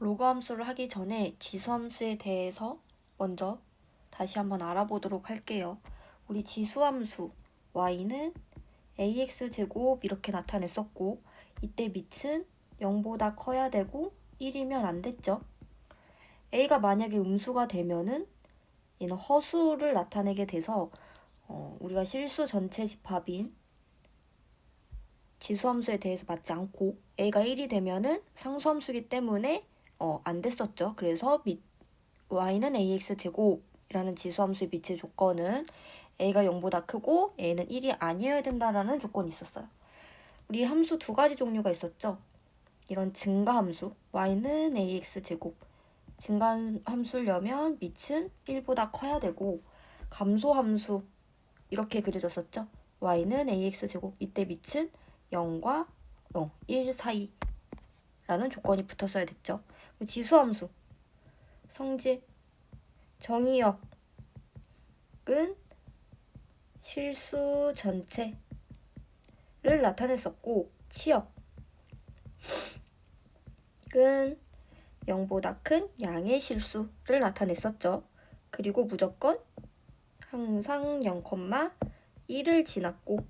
로그 함수를 하기 전에 지수함수에 대해서 먼저 다시 한번 알아보도록 할게요. 우리 지수함수 y는 ax제곱 이렇게 나타냈었고 이때 밑은 0보다 커야 되고 1이면 안 됐죠. a가 만약에 음수가 되면은 얘는 허수를 나타내게 돼서 우리가 실수 전체 집합인 지수함수에 대해서 맞지 않고 a가 1이 되면은 상수함수기 때문에 안 됐었죠. 그래서 y는 ax제곱이라는 지수함수의 밑의 조건은 a가 0보다 크고 a는 1이 아니어야 된다라는 조건이 있었어요. 우리 함수 두 가지 종류가 있었죠. 이런 증가함수 y는 ax제곱 증가함수려면 밑은 1보다 커야 되고 감소함수 이렇게 그려졌었죠. y는 ax제곱 이때 밑은 0과 1 사이라는 조건이 붙었어야 됐죠. 지수함수 성질 정의역은 실수 전체를 나타냈었고 치역은 0보다 큰 양의 실수를 나타냈었죠. 그리고 무조건 항상 0,1을 지났고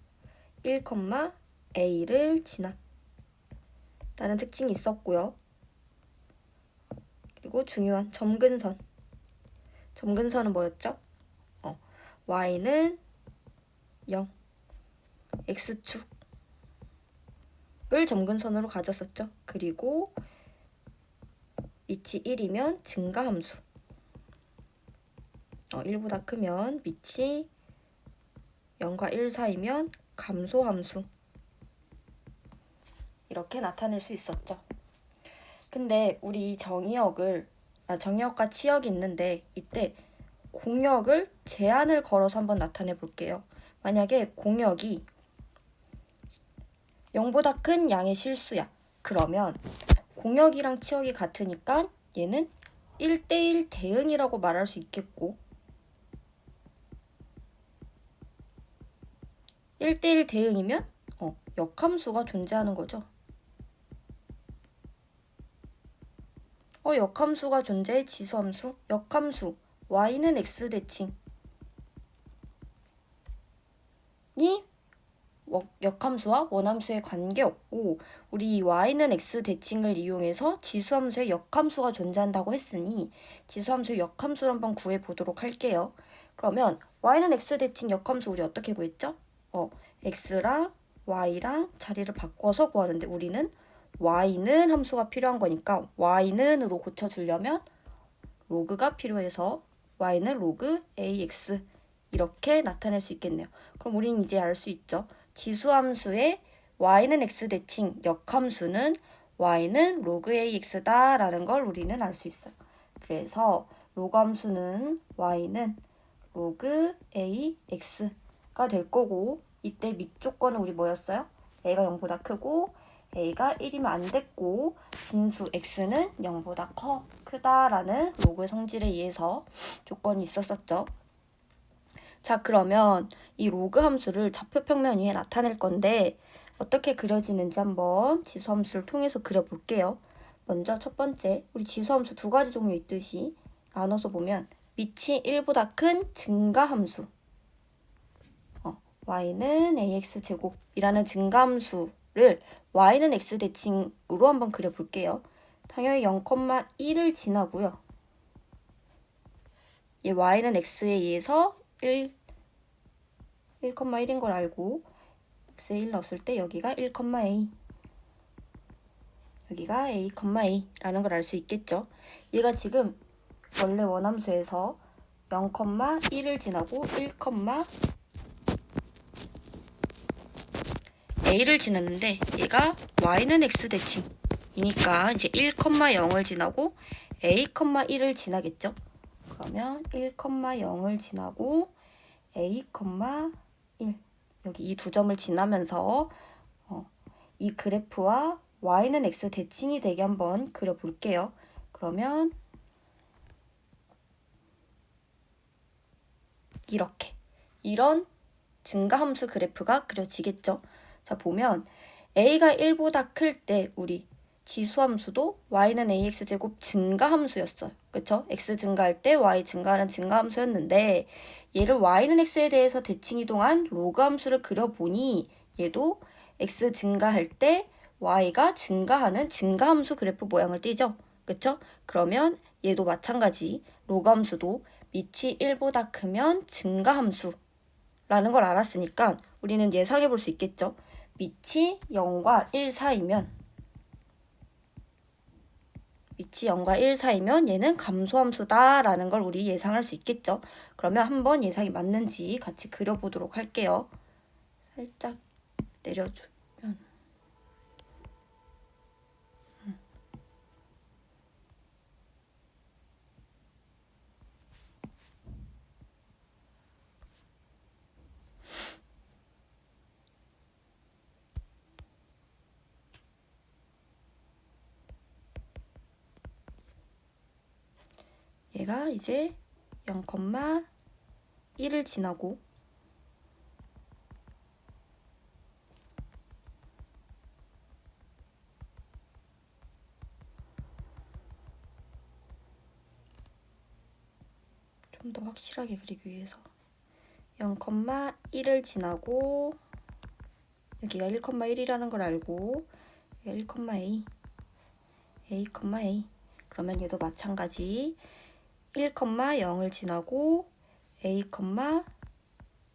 1,a를 지났다는 특징이 있었고요. 그리고 중요한 점근선. 점근선은 뭐였죠? y는 0, x축을 점근선으로 가졌었죠. 그리고 밑이 1이면 증가함수. 1보다 크면 밑이 0과 1 사이면 감소함수. 이렇게 나타낼 수 있었죠. 근데 우리 정의역과 치역이 있는데 이때 공역을 제한을 걸어서 한번 나타내 볼게요. 만약에 공역이 0보다 큰 양의 실수야. 그러면 공역이랑 치역이 같으니까 얘는 1대1 대응이라고 말할 수 있겠고 1대1 대응이면 역함수가 존재하는 거죠. 역함수가 존재해 지수함수, 역함수 y는 x 대칭이 역함수와 원함수에 관계없고 우리 y는 x 대칭을 이용해서 지수함수의 역함수가 존재한다고 했으니 지수함수의 역함수를 한번 구해보도록 할게요. 그러면 y는 x 대칭 역함수 우리 어떻게 구했죠? x랑 y랑 자리를 바꿔서 구하는데 우리는 y는 함수가 필요한 거니까 y는으로 고쳐주려면 로그가 필요해서 y는 로그 ax 이렇게 나타낼 수 있겠네요. 그럼 우리는 이제 알 수 있죠. 지수함수의 y는 x 대칭 역함수는 y는 로그 ax다 라는 걸 우리는 알 수 있어요. 그래서 로그함수는 y는 로그 ax가 될 거고 이때 밑조건은 우리 뭐였어요? a가 0보다 크고 a가 1이면 안 됐고 진수 x는 0보다 크다라는 로그의 성질에 의해서 조건이 있었었죠. 자, 그러면 이 로그 함수를 좌표 평면 위에 나타낼 건데 어떻게 그려지는지 한번 지수함수를 통해서 그려볼게요. 먼저 첫 번째, 우리 지수함수 두 가지 종류 있듯이 나눠서 보면 밑이 1보다 큰 증가함수 y는 ax제곱이라는 증가함수를 y는 x 대칭으로 한번 그려볼게요. 당연히 0,1을 지나고요. 얘 y는 x에 의해서 1,1인 걸 알고 x에 1 넣었을 때 여기가 1,a 여기가 a,a라는 걸 알 수 있겠죠. 얘가 지금 원래 원함수에서 0,1을 지나고 1,a를 지났는데 얘가 y는 x 대칭이니까 이제 1,0을 지나고 a,1을 지나겠죠. 그러면 1,0을 지나고 a,1 여기 이 두 점을 지나면서 이 그래프와 y는 x 대칭이 되게 한번 그려볼게요. 그러면 이런 증가함수 그래프가 그려지겠죠. 자, 보면 a가 1보다 클 때 우리 지수함수도 y는 ax제곱 증가함수였어요. 그쵸? x 증가할 때 y 증가하는 증가함수였는데 얘를 y는 x에 대해서 대칭이동한 로그함수를 그려보니 얘도 x 증가할 때 y가 증가하는 증가함수 그래프 모양을 띠죠. 그쵸? 그러면 얘도 마찬가지 로그함수도 밑이 1보다 크면 증가함수라는 걸 알았으니까 우리는 예상해 볼 수 있겠죠. 밑이 0과 1 사이면 밑이 0과 1 사이면 얘는 감소함수다라는 걸 우리 예상할 수 있겠죠. 그러면 한번 예상이 맞는지 같이 그려보도록 할게요. 살짝 내려주면 얘가 이제 0,1을 지나고 좀 더 확실하게 그리기 위해서 0,1을 지나고 여기가 1,1이라는 걸 알고 1,a a, 그러면 얘도 마찬가지 1,0을 지나고 a,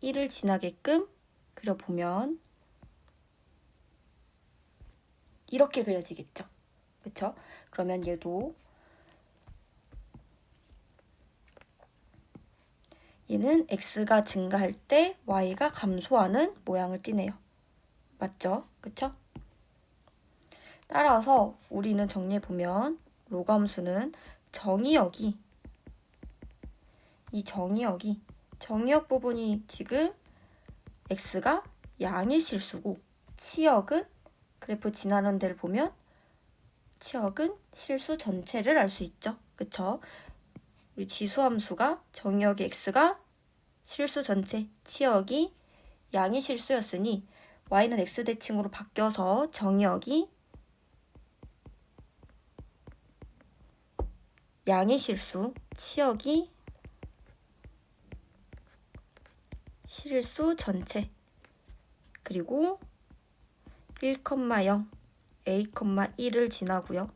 1을 지나게끔 그려보면 이렇게 그려지겠죠. 그쵸? 그러면 얘는 x가 증가할 때 y가 감소하는 모양을 띠네요. 맞죠? 그쵸? 따라서 우리는 정리해보면 로그함수는 정의역 부분이 지금 x가 양의 실수고 치역은 그래프 지나는 데를 보면 치역은 실수 전체를 알 수 있죠. 그쵸? 우리 지수함수가 정의역의 x가 실수 전체, 치역이 양의 실수였으니 y는 x 대칭으로 바뀌어서 정의역이 양의 실수, 치역이 실수 전체, 그리고 1,0, a, 1을 지나고요.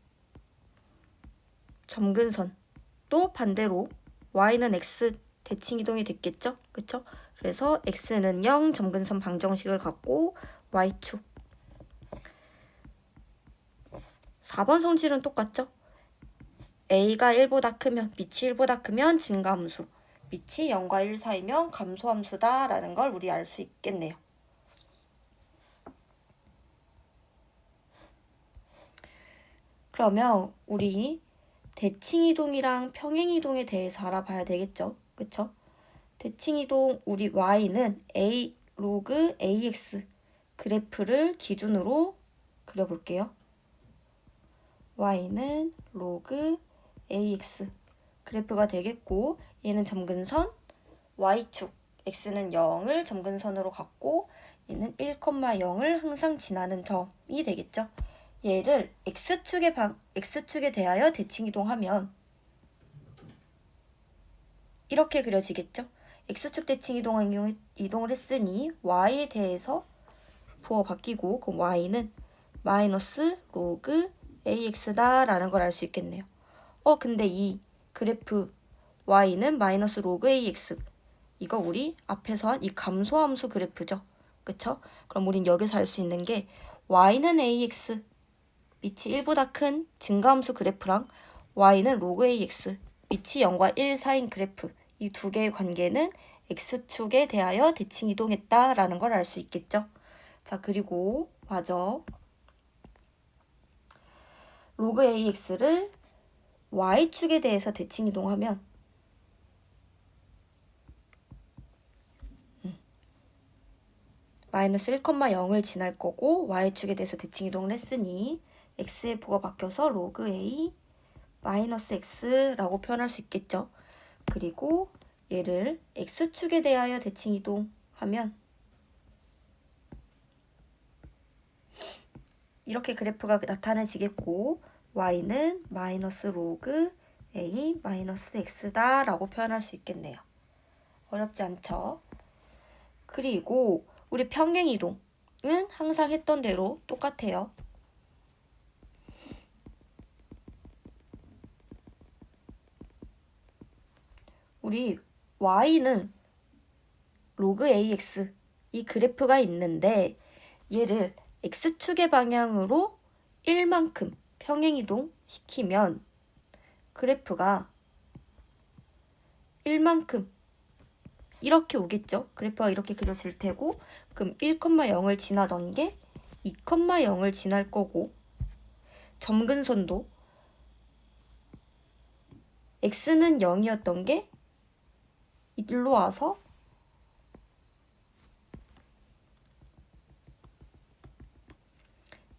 점근선 또 반대로 y는 x 대칭 이동이 됐겠죠? 그쵸? 그래서 x는 0 점근선 방정식을 갖고 y축 4번 성질은 똑같죠? a가 1보다 크면 밑이 1보다 크면 증가함수, 밑이 0과 1 사이면 감소함수다 라는 걸 우리 알 수 있겠네요. 그러면 우리 대칭이동이랑 평행이동에 대해서 알아봐야 되겠죠. 그쵸? 대칭이동 우리 y는 a 로그 ax 그래프를 기준으로 그려볼게요. y는 로그 ax 그래프가 되겠고 얘는 점근선 y축 x는 0을 점근선으로 갖고 얘는 1,0을 항상 지나는 점이 되겠죠. 얘를 x축에 대하여 대칭이동하면 이렇게 그려지겠죠. x축 대칭 이동을 했으니 y에 대해서 부호 바뀌고 그럼 y는 마이너스 로그 ax다 라는 걸 알 수 있겠네요. 근데 이 그래프 y는 마이너스 로그 ax 이거 우리 앞에서 한 이 감소함수 그래프죠. 그쵸? 그럼 우린 여기서 알 수 있는 게 y는 ax 밑이 1보다 큰 증가함수 그래프랑 y는 로그 ax 밑이 0과 1 사이인 그래프 이 두 개의 관계는 x축에 대하여 대칭 이동했다라는 걸 알 수 있겠죠. 자, 그리고 마저 로그 ax를 y축에 대해서 대칭 이동하면 마이너스 1,0을 지날 거고 y축에 대해서 대칭 이동을 했으니 x의 부가 바뀌어서 로그 a 마이너스 x라고 표현할 수 있겠죠. 그리고 얘를 x축에 대하여 대칭 이동하면 이렇게 그래프가 나타내지겠고 y는 마이너스 로그 a 마이너스 x다 라고 표현할 수 있겠네요. 어렵지 않죠? 그리고 우리 평행이동은 항상 했던 대로 똑같아요. 우리 y는 로그 ax 이 그래프가 있는데 얘를 x축의 방향으로 1만큼 평행이동 시키면 그래프가 1만큼 이렇게 오겠죠. 그래프가 이렇게 그려질 테고 그럼 1,0을 지나던 게 2,0을 지날 거고 점근선도 x는 0이었던 게 일로 와서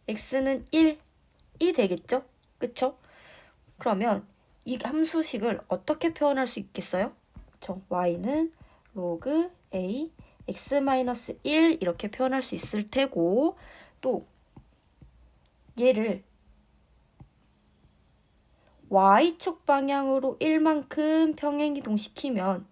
x는 1이 되겠죠? 그쵸? 그러면 이 함수식을 어떻게 표현할 수 있겠어요? 그쵸? y는 로그 a x-1 이렇게 표현할 수 있을 테고 또 얘를 y축 방향으로 1만큼 평행이동시키면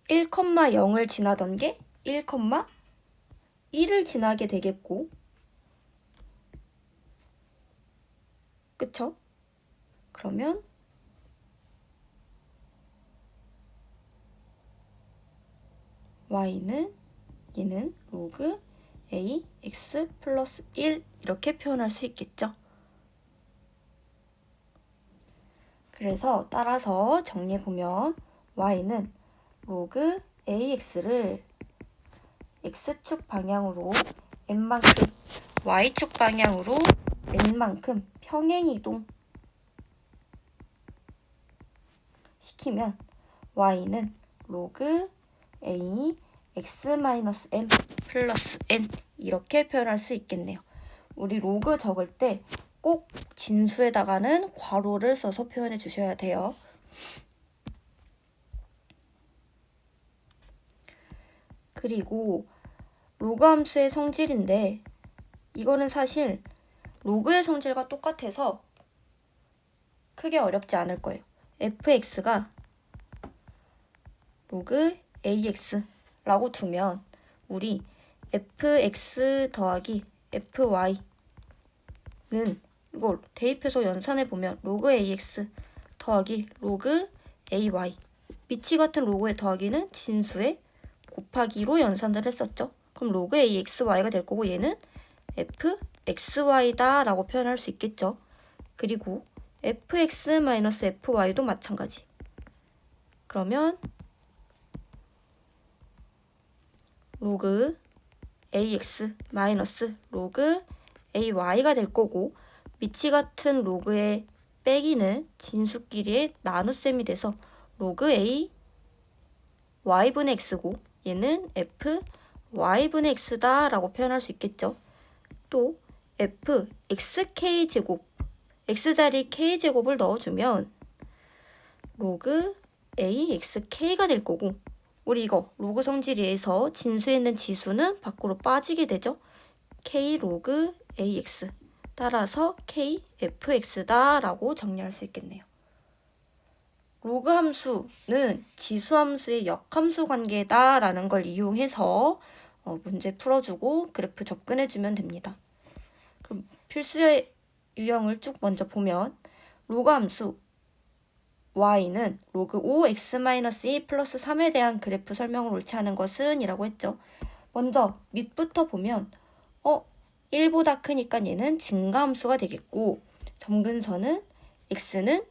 1,0을 지나던 게 1,1을 지나게 되겠고 그쵸? 그러면 y는 얘는 로그 a x 플러스 1 이렇게 표현할 수 있겠죠? 그래서 따라서 정리해보면 y는 로그 ax를 x축 방향으로 n만큼 y축 방향으로 n만큼 평행이동 시키면 y는 로그 a x-m 플러스 n 이렇게 표현할 수 있겠네요. 우리 로그 적을 때 꼭 진수에다가는 괄호를 써서 표현해 주셔야 돼요. 그리고 로그 함수의 성질인데 이거는 사실 로그의 성질과 똑같아서 크게 어렵지 않을 거예요. fx가 로그 ax라고 두면 우리 fx 더하기 fy는 이걸 대입해서 연산해보면 로그 ax 더하기 로그 ay 미치 같은 로그의 더하기는 진수의 곱하기로 연산을 했었죠. 그럼 로그 axy가 될 거고 얘는 fxy다 라고 표현할 수 있겠죠. 그리고 fx-fy도 마찬가지. 그러면 로그 ax 마이너스 로그 ay가 될 거고 미치 같은 로그의 빼기는 진수끼리의 나눗셈이 돼서 로그 a y분의 x고 얘는 f y분의 x다 라고 표현할 수 있겠죠. 또 f xk제곱 x자리 k제곱을 넣어주면 로그 a xk가 될 거고 우리 이거 로그 성질에서 진수에 있는 지수는 밖으로 빠지게 되죠. k 로그 ax 따라서 k fx다 라고 정리할 수 있겠네요. 로그 함수는 지수 함수의 역함수 관계다 라는 걸 이용해서 문제 풀어주고 그래프 접근해주면 됩니다. 그럼 필수의 유형을 쭉 먼저 보면 로그 함수 y는 로그 5x-2 플러스 3에 대한 그래프 설명을 옳지 않은 것은 이라고 했죠. 먼저 밑부터 보면 1보다 크니까 얘는 증가함수가 되겠고 점근선은 x는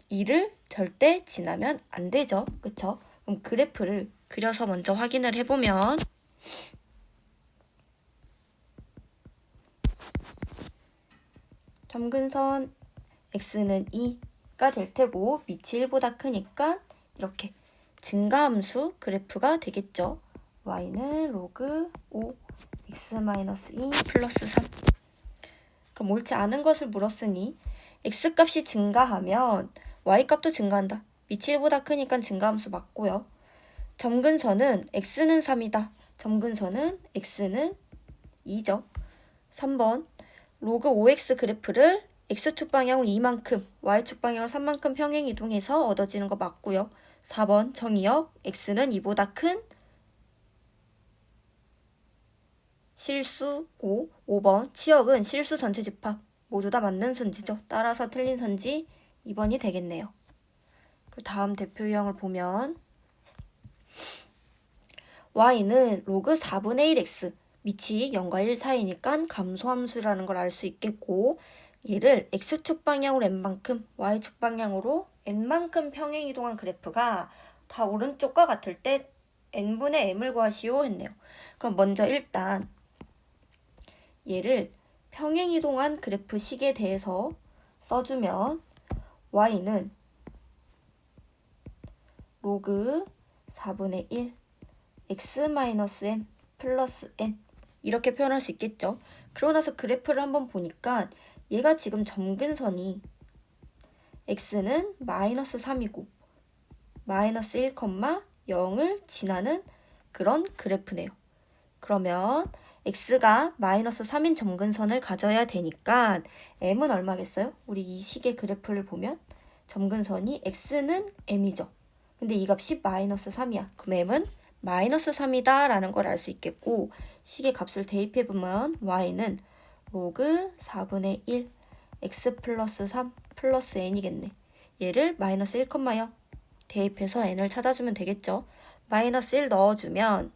2를 절대 지나면 안 되죠. 그쵸? 그럼 그래프를 그려서 먼저 확인을 해보면 점근선 x는 2가 될 테고 밑이 1보다 크니까 이렇게 증가함수 그래프가 되겠죠. y는 로그 5 x-2 플러스 3 그럼 옳지 않은 것을 물었으니 x값이 증가하면 y값도 증가한다. 밑이 1보다 크니까 증가함수 맞고요. 점근선은 x는 3이다. 점근선은 x는 2죠. 3번 로그 5x 그래프를 x축 방향으로 2만큼, y축 방향으로 3만큼 평행 이동해서 얻어지는 거 맞고요. 4번 정의역 x는 2보다 큰 실수고 5번 치역은 실수 전체 집합. 모두 다 맞는 선지죠. 따라서 틀린 선지 2번이 되겠네요. 그리고 다음 대표 유형을 보면 y는 로그 4분의 1x 밑이 0과 1 사이니까 감소함수라는 걸 알 수 있겠고 얘를 x축 방향으로 n만큼 y축 방향으로 n만큼 평행 이동한 그래프가 다 오른쪽과 같을 때 n분의 m을 구하시오 했네요. 그럼 먼저 일단 얘를 평행 이동한 그래프 식에 대해서 써주면 y는 로그 4분의 1 x-m 플러스 n 이렇게 표현할 수 있겠죠. 그러고 나서 그래프를 한번 보니까 얘가 지금 점근선이 x는 마이너스 3이고 마이너스 1, 0을 지나는 그런 그래프네요. 그러면 x가 마이너스 3인 점근선을 가져야 되니까 m은 얼마겠어요? 우리 이 식의 그래프를 보면 점근선이 x는 m이죠. 근데 이 값이 마이너스 3이야. 그럼 m은 마이너스 3이다 라는 걸 알 수 있겠고 식의 값을 대입해보면 y는 로그 4분의 1 x 플러스 3 플러스 n이겠네. 얘를 마이너스 1, 0 대입해서 n을 찾아주면 되겠죠. 마이너스 1 넣어주면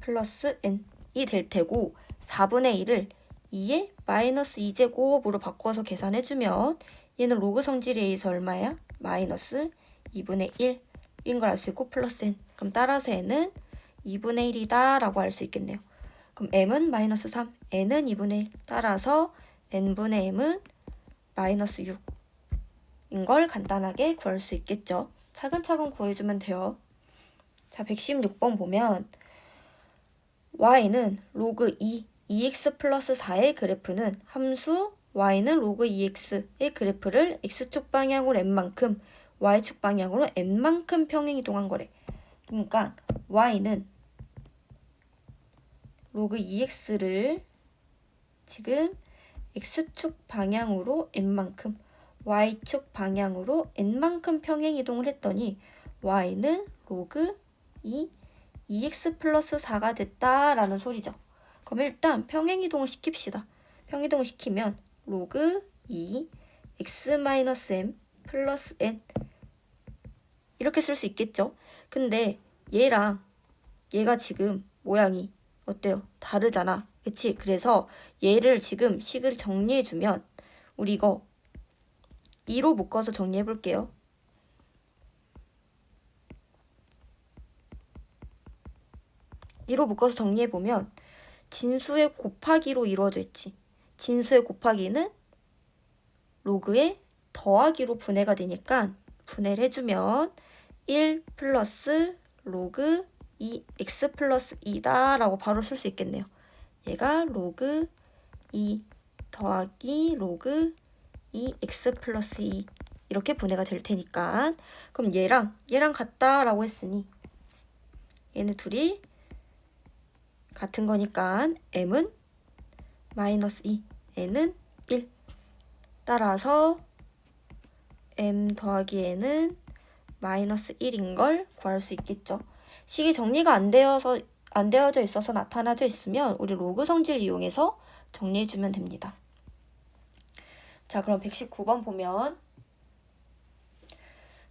플러스 n이 될 테고 4분의 1을 2의 마이너스 2제곱으로 바꿔서 계산해주면 얘는 로그 성질에 의해서 얼마야? 마이너스 2분의 1인 걸 알 수 있고 플러스 n. 그럼 따라서 n은 2분의 1이다 라고 할 수 있겠네요. 그럼 m은 마이너스 3, n은 2분의 1. 따라서 n분의 m은 마이너스 6인 걸 간단하게 구할 수 있겠죠. 차근차근 구해주면 돼요. 자, 116번 보면 y는 로그 2x 플러스 4의 그래프는 함수 y는 로그 2x의 그래프를 x축 방향으로 n만큼 y축 방향으로 n만큼 평행 이동한 거래. 그러니까 y는 로그 2x를 지금 x축 방향으로 n만큼 y축 방향으로 n만큼 평행 이동을 했더니 y는 로그 2x 플러스 4가 됐다라는 소리죠. 그럼 일단 평행 이동을 시킵시다. 평행 이동을 시키면 로그 2 x-m 플러스 n 이렇게 쓸 수 있겠죠. 근데 얘랑 얘가 지금 모양이 어때요? 다르잖아. 그치? 그래서 얘를 지금 식을 정리해주면 우리 이거 2로 묶어서 정리해볼게요. 이로 묶어서 정리해보면 진수의 곱하기로 이루어져 있지. 진수의 곱하기는 로그의 더하기로 분해가 되니까 분해를 해주면 1 플러스 로그 2x 플러스 2다 라고 바로 쓸 수 있겠네요. 얘가 로그 2 더하기 로그 2x 플러스 2 이렇게 분해가 될 테니까 그럼 얘랑 같다 라고 했으니 얘네 둘이 같은 거니까 m은 마이너스 2, n은 1 따라서 m 더하기 n은 마이너스 1인 걸 구할 수 있겠죠. 식이 정리가 안 되어져 있어서 나타나져 있으면 우리 로그 성질을 이용해서 정리해주면 됩니다. 자, 그럼 119번 보면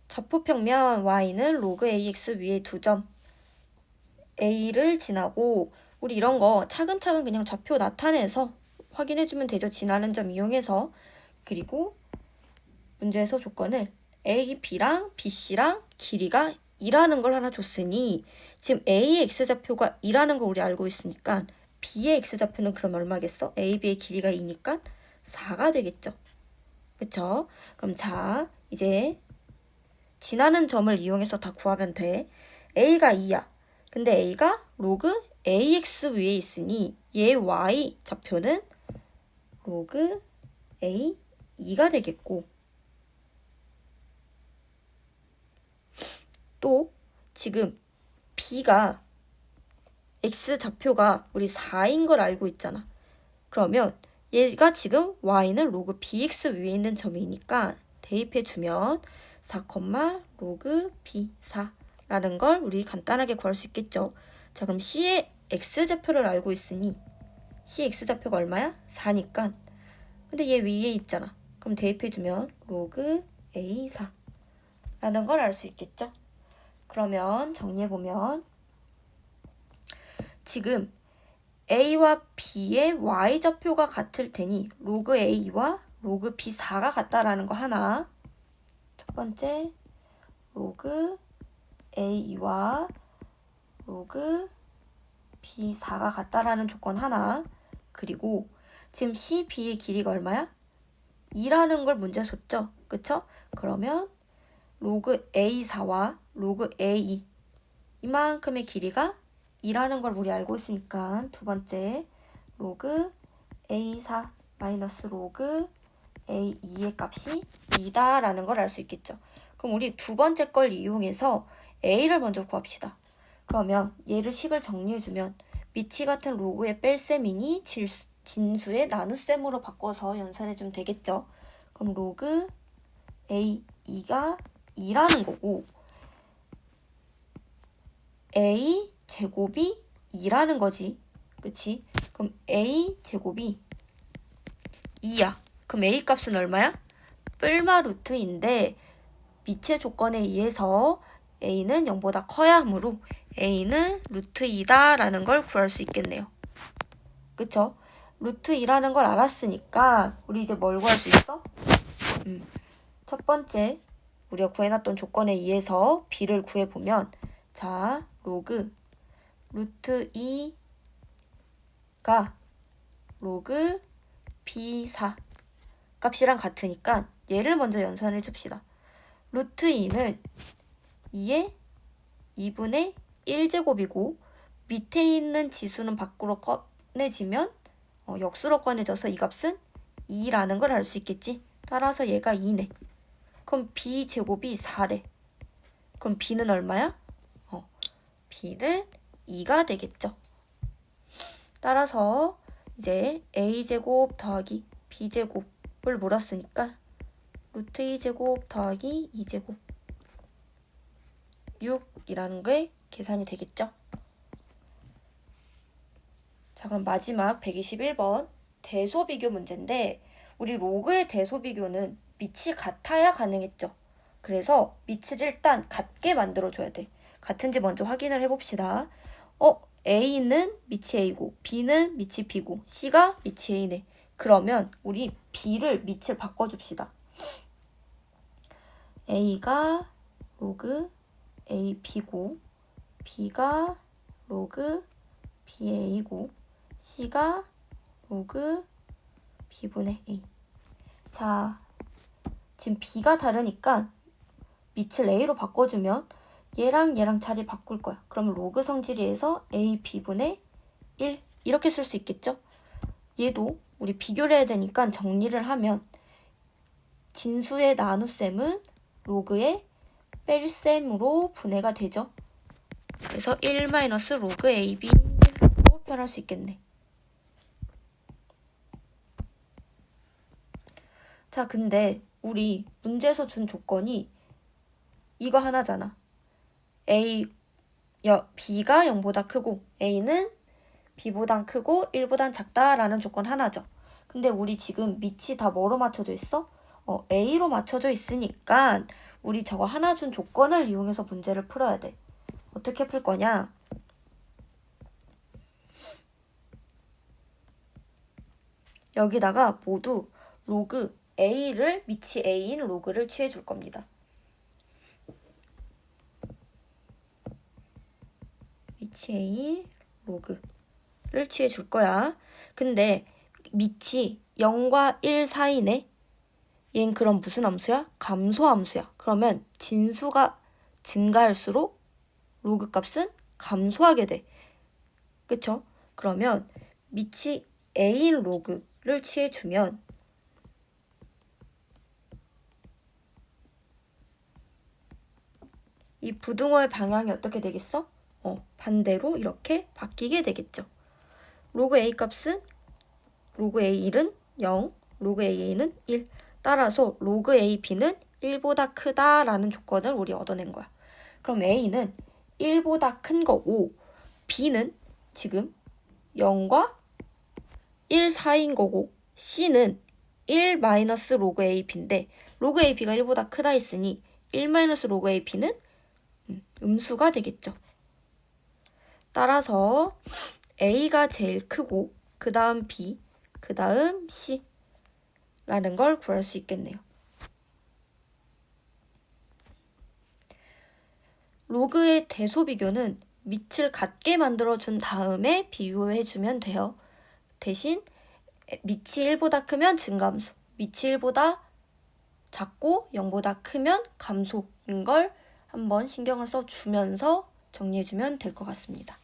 좌표평면 y는 로그 ax 위에 2점 a를 지나고 우리 이런 거 차근차근 그냥 좌표 나타내서 확인해주면 되죠. 지나는 점 이용해서. 그리고 문제에서 조건을 A, B랑 BC랑 길이가 2라는 걸 하나 줬으니 지금 A의 X좌표가 2라는 걸 우리 알고 있으니까 B의 X좌표는 그럼 얼마겠어? A, B의 길이가 2니까 4가 되겠죠. 그쵸? 그럼 자, 이제 지나는 점을 이용해서 다 구하면 돼. A가 2야. 근데 A가 로그 ax 위에 있으니 얘 y 좌표는 로그 a 2가 되겠고, 또 지금 b가 x 좌표가 우리 4인 걸 알고 있잖아. 그러면 얘가 지금 y는 로그 bx 위에 있는 점이니까 대입해주면 4, 로그 b4라는 걸 우리 간단하게 구할 수 있겠죠. 자, 그럼 c의 x좌표를 알고 있으니 c x좌표가 얼마야? 4니까. 근데 얘 위에 있잖아. 그럼 대입해주면 로그 a4라는 걸 알 수 있겠죠. 그러면 정리해보면 지금 a와 b의 y좌표가 같을 테니 로그 a와 로그 b4가 같다라는 거 하나. 첫 번째, 로그 a와 로그 b4가 같다라는 조건 하나. 그리고 지금 c, b의 길이가 얼마야? 2라는 걸 문제 줬죠? 그쵸? 그러면 로그 a4와 로그 a 이만큼의 길이가 2라는 걸 우리 알고 있으니까 두 번째 로그 a4 마이너스 로그 a2의 값이 2다라는 걸 알 수 있겠죠. 그럼 우리 두 번째 걸 이용해서 a를 먼저 구합시다. 그러면 얘를 식을 정리해주면 밑이 같은 로그의 뺄셈이니 진수의 나눗셈으로 바꿔서 연산해주면 되겠죠. 그럼 로그 a2가 2라는 거고 a 제곱이 2라는 거지. 그치? 그럼 a 제곱이 2야. 그럼 a 값은 얼마야? 뿔마 루트인데 밑의 조건에 의해서 a는 0보다 커야 하므로 a는 루트 2다라는 걸 구할 수 있겠네요. 그쵸? 루트 2라는 걸 알았으니까 우리 이제 뭘 구할 수 있어? 첫 번째 우리가 구해놨던 조건에 의해서 b를 구해보면 자, 로그 루트 2가 로그 b4 값이랑 같으니까 얘를 먼저 연산해 줍시다. 루트 2는 2의 2분의 1제곱이고 밑에 있는 지수는 밖으로 꺼내지면 역수로 꺼내져서 이 값은 2라는 걸 알 수 있겠지. 따라서 얘가 2네. 그럼 b제곱이 4래. 그럼 b는 얼마야? b는 2가 되겠죠. 따라서 이제 a제곱 더하기 b제곱을 물었으니까 루트 2제곱 더하기 2제곱 6이라는 게 계산이 되겠죠. 자, 그럼 마지막 121번 대소비교 문제인데 우리 로그의 대소비교는 밑이 같아야 가능했죠. 그래서 밑을 일단 같게 만들어줘야 돼. 같은지 먼저 확인을 해봅시다. A는 밑이 A고 B는 밑이 B고 C가 밑이 A네. 그러면 우리 B를 밑을 바꿔줍시다. A가 로그 AB고 B가 로그 BA고 C가 로그 B분의 A. 자, 지금 B가 다르니까 밑을 A로 바꿔주면 얘랑 얘랑 자리 바꿀 거야. 그러면 로그 성질이에서 A, B분의 1 이렇게 쓸 수 있겠죠? 얘도 우리 비교를 해야 되니까 정리를 하면 진수의 나눗셈은 로그의 뺄셈으로 분해가 되죠. 그래서 1 마이너스 로그 AB로 표현할 수 있겠네. 자, 근데 우리 문제에서 준 조건이 이거 하나잖아. B가 0보다 크고 A는 B보단 크고 1보단 작다라는 조건 하나죠. 근데 우리 지금 밑이 다 뭐로 맞춰져 있어? A로 맞춰져 있으니까 우리 저거 하나 준 조건을 이용해서 문제를 풀어야 돼. 어떻게 풀 거냐? 여기다가 모두 로그 A를 밑이 A인 로그를 취해 줄 겁니다. 밑이 A 로그를 취해 줄 거야. 근데 밑이 0과 1 사이네. 얘는 그럼 무슨 함수야? 감소함수야. 그러면 진수가 증가할수록 로그 값은 감소하게 돼. 그쵸? 그러면 밑이 A인 로그를 취해주면 이 부등호의 방향이 어떻게 되겠어? 반대로 이렇게 바뀌게 되겠죠. 로그 A 값은 로그 A1은 0, 로그 AA는 1. 따라서 로그 AB는 1보다 크다라는 조건을 우리 얻어낸 거야. 그럼 A는 1보다 큰 거고 B는 지금 0과 1 사이인 거고 C는 1 마이너스 로그 AB인데 로그 AB가 1보다 크다 했으니 1 마이너스 로그 AB는 음수가 되겠죠. 따라서 A가 제일 크고 그 다음 B, 그 다음 C 라는 걸 구할 수 있겠네요. 로그의 대소 비교는 밑을 같게 만들어준 다음에 비교해주면 돼요. 대신 밑이 1보다 크면 증감수, 밑이 1보다 작고 0보다 크면 감소인 걸 한번 신경을 써주면서 정리해주면 될 것 같습니다.